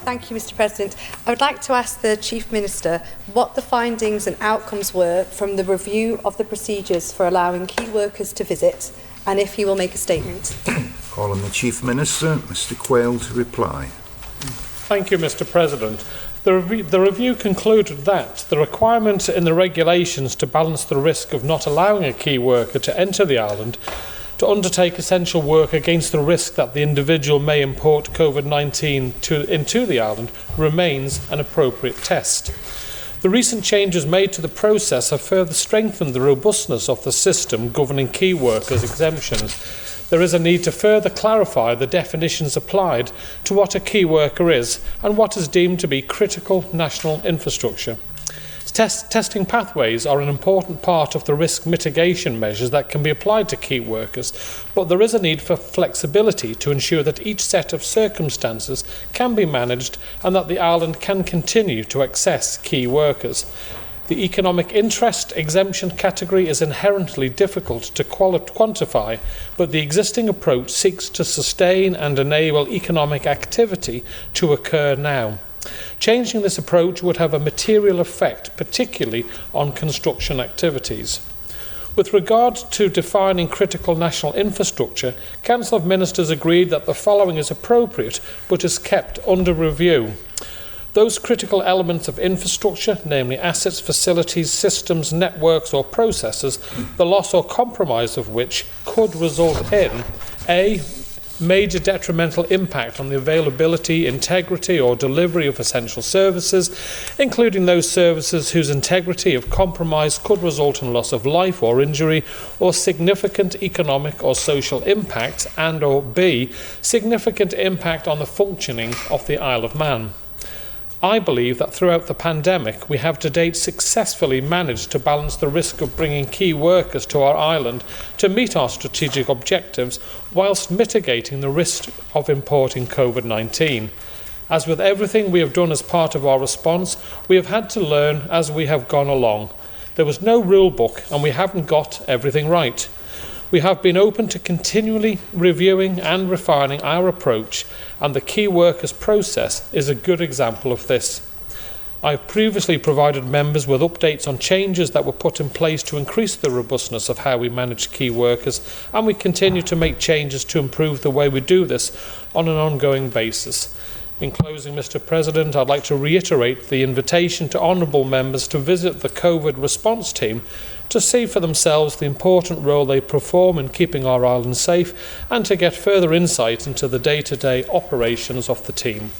Thank you, Mr President. I would like to ask the Chief Minister what the findings and outcomes were from the review of the procedures for allowing key workers to visit, and if he will make a statement. Call on the Chief Minister, Mr Quayle, to reply. Thank you, Mr President. The review concluded that the requirement in the regulations to balance the risk of not allowing a key worker to enter the island to undertake essential work against the risk that the individual may import COVID-19 into the island remains an appropriate test. The recent changes made to the process have further strengthened the robustness of the system governing key workers' exemptions. There is a need to further clarify the definitions applied to what a key worker is and what is deemed to be critical national infrastructure. Testing pathways are an important part of the risk mitigation measures that can be applied to key workers, but there is a need for flexibility to ensure that each set of circumstances can be managed and that the island can continue to access key workers. The economic interest exemption category is inherently difficult to quantify, but the existing approach seeks to sustain and enable economic activity to occur now. Changing this approach would have a material effect, particularly on construction activities. With regard to defining critical national infrastructure, Council of Ministers agreed that the following is appropriate but is kept under review. Those critical elements of infrastructure, namely assets, facilities, systems, networks or processes, the loss or compromise of which could result in a major detrimental impact on the availability, integrity or delivery of essential services, including those services whose integrity of compromise could result in loss of life or injury, or significant economic or social impact, and or B, significant impact on the functioning of the Isle of Man. I believe that throughout the pandemic we have to date successfully managed to balance the risk of bringing key workers to our island to meet our strategic objectives whilst mitigating the risk of importing COVID-19. As with everything we have done as part of our response, we have had to learn as we have gone along. There was no rule book and we haven't got everything right. We have been open to continually reviewing and refining our approach, and the key workers process is a good example of this. I have previously provided members with updates on changes that were put in place to increase the robustness of how we manage key workers, and we continue to make changes to improve the way we do this on an ongoing basis. In closing, Mr President, I'd like to reiterate the invitation to honourable members to visit the COVID response team to see for themselves the important role they perform in keeping our island safe and to get further insight into the day-to-day operations of the team.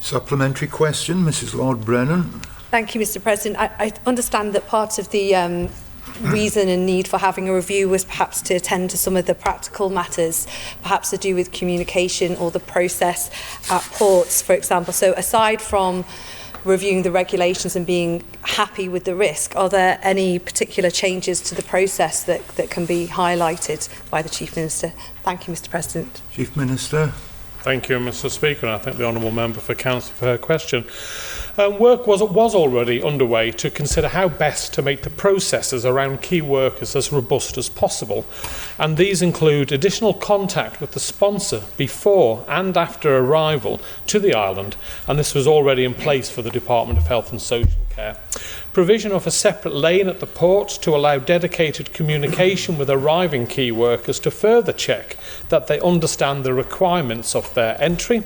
Supplementary question, Mrs Lord-Brennan. Thank you, Mr President. I understand that part of the reason and need for having a review was perhaps to attend to some of the practical matters, perhaps to do with communication or the process at ports, for example. So aside from reviewing the regulations and being happy with the risk, are there any particular changes to the process that can be highlighted by the Chief Minister? Thank you, Mr President. Chief Minister. Thank you, Mr Speaker, and I thank the Honourable Member for Council for her question. Work was already underway to consider how best to make the processes around key workers as robust as possible, and these include additional contact with the sponsor before and after arrival to the island, and this was already in place for the Department of Health and Social Care. Provision of a separate lane at the port to allow dedicated communication with arriving key workers to further check that they understand the requirements of their entry.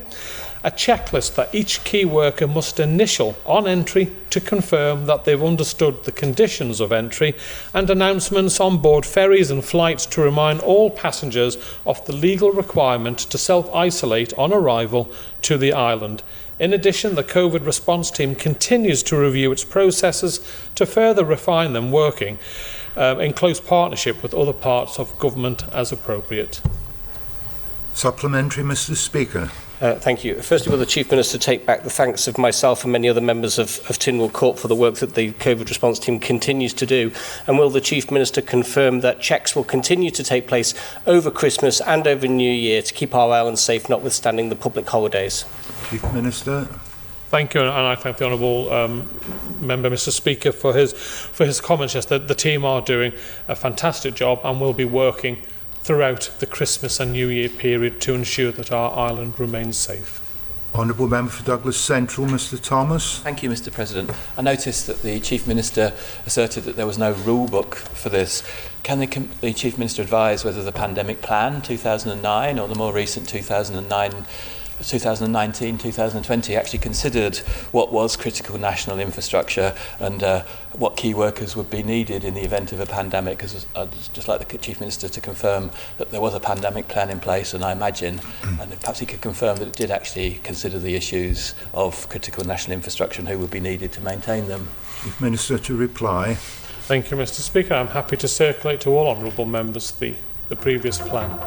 A checklist that each key worker must initial on entry to confirm that they've understood the conditions of entry, and announcements on board ferries and flights to remind all passengers of the legal requirement to self-isolate on arrival to the island. In addition, the COVID response team continues to review its processes to further refine them, working in close partnership with other parts of government as appropriate. Supplementary, Mr Speaker. Thank you. Firstly, will the Chief Minister take back the thanks of myself and many other members of Tynwald Court for the work that the COVID response team continues to do? And will the Chief Minister confirm that checks will continue to take place over Christmas and over New Year to keep our island safe, notwithstanding the public holidays? Chief Minister. Thank you, and I thank the Honourable Member, Mr Speaker, for his comments. Yes, the team are doing a fantastic job and will be working throughout the Christmas and New Year period to ensure that our island remains safe. Honourable Member for Douglas Central, Mr Thomas. Thank you, Mr President. I noticed that the Chief Minister asserted that there was no rule book for this. Can the Chief Minister advise whether the pandemic plan 2009 or the more recent 2019-2020 actually considered what was critical national infrastructure and what key workers would be needed in the event of a pandemic? Because I'd just like the Chief Minister to confirm that there was a pandemic plan in place, and I imagine, and perhaps he could confirm that it did actually consider the issues of critical national infrastructure and who would be needed to maintain them. Chief Minister to reply. Thank you, Mr Speaker. I'm happy to circulate to all honourable members the previous plan.